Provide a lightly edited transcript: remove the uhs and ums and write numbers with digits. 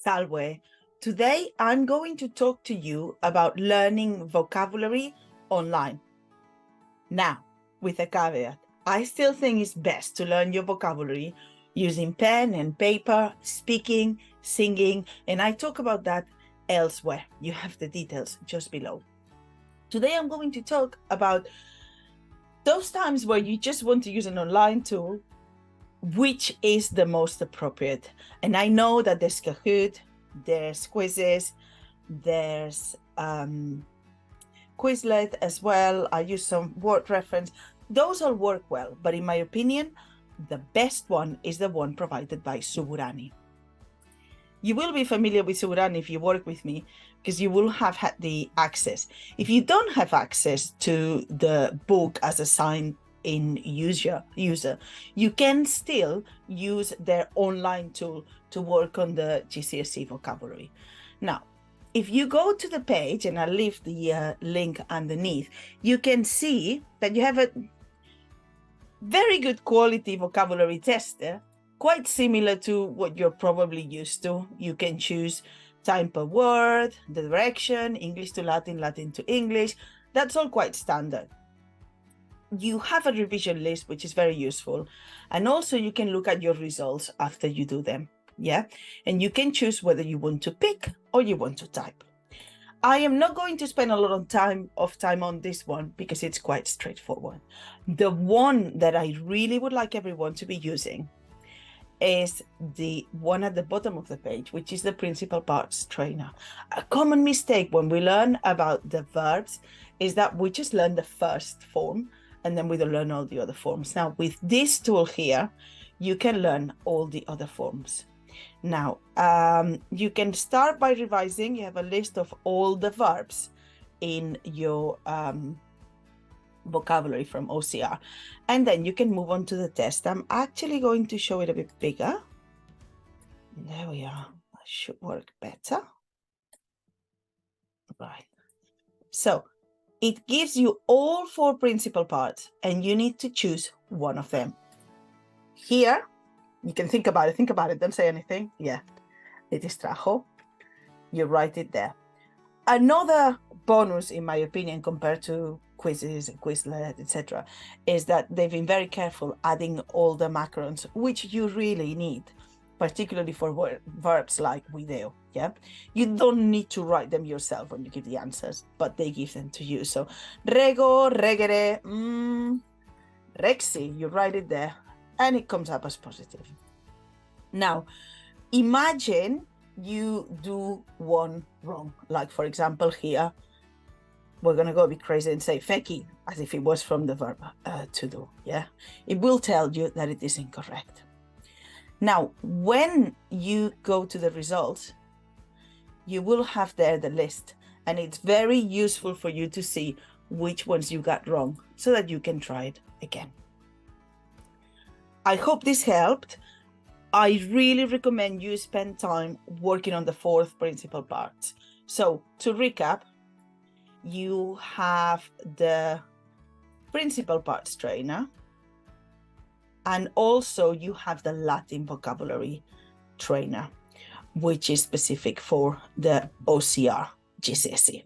Salve. Today I'm going to talk to you about learning vocabulary online. Now, with a caveat, I still think it's best to learn your vocabulary using pen and paper, speaking, singing, and I talk about that elsewhere. You have the details just below. Today I'm going to talk about those times where you just want to use an online tool, which is the most appropriate. And I know that there's Kahoot, there's quizzes, there's Quizlet as well. I use some word reference. Those all work well, but in my opinion, the best one is the one provided by Suburani. You will be familiar with Suburani if you work with me, because you will have had the access. If you don't have access to the book as assigned in user, you can still use their online tool to work on the GCSE vocabulary. Now, if you go to the page, and I'll leave the link underneath, you can see that you have a very good quality vocabulary tester, quite similar to what you're probably used to. You can choose time per word, the direction, English to Latin, Latin to English. That's all quite standard. You have a revision list, which is very useful. And also you can look at your results after you do them. Yeah. And you can choose whether you want to pick or you want to type. I am not going to spend a lot of time on this one because it's quite straightforward. The one that I really would like everyone to be using is the one at the bottom of the page, which is the principal parts trainer. A common mistake when we learn about the verbs is that we just learn the first form and then we don't learn all the other forms. Now, with this tool here, you can learn all the other forms. Now, you can start by revising. You have a list of all the verbs in your vocabulary from OCR, and then you can move on to the test. I'm actually going to show it a bit bigger. There we are. That should work better. Right. So it gives you all 4 principal parts, and you need to choose one of them. Here, you can think about it, don't say anything. Yeah, it is trajo. You write it there. Another bonus, in my opinion, compared to quizzes and Quizlet, etc., is that they've been very careful adding all the macrons, which you really need, particularly for verbs like video. Yeah, you don't need to write them yourself when you give the answers, but they give them to you. So rego, regere, rexi, you write it there, and it comes up as positive. Now, imagine you do one wrong. Like, for example, here, we're going to go a bit crazy and say feki, as if it was from the verb to do. Yeah, it will tell you that it is incorrect. Now, when you go to the results, you will have there the list, and it's very useful for you to see which ones you got wrong so that you can try it again. I hope this helped. I really recommend you spend time working on the 4th principal parts. So to recap, you have the principal parts trainer, and also you have the Latin vocabulary trainer, which is specific for the OCR GCSE.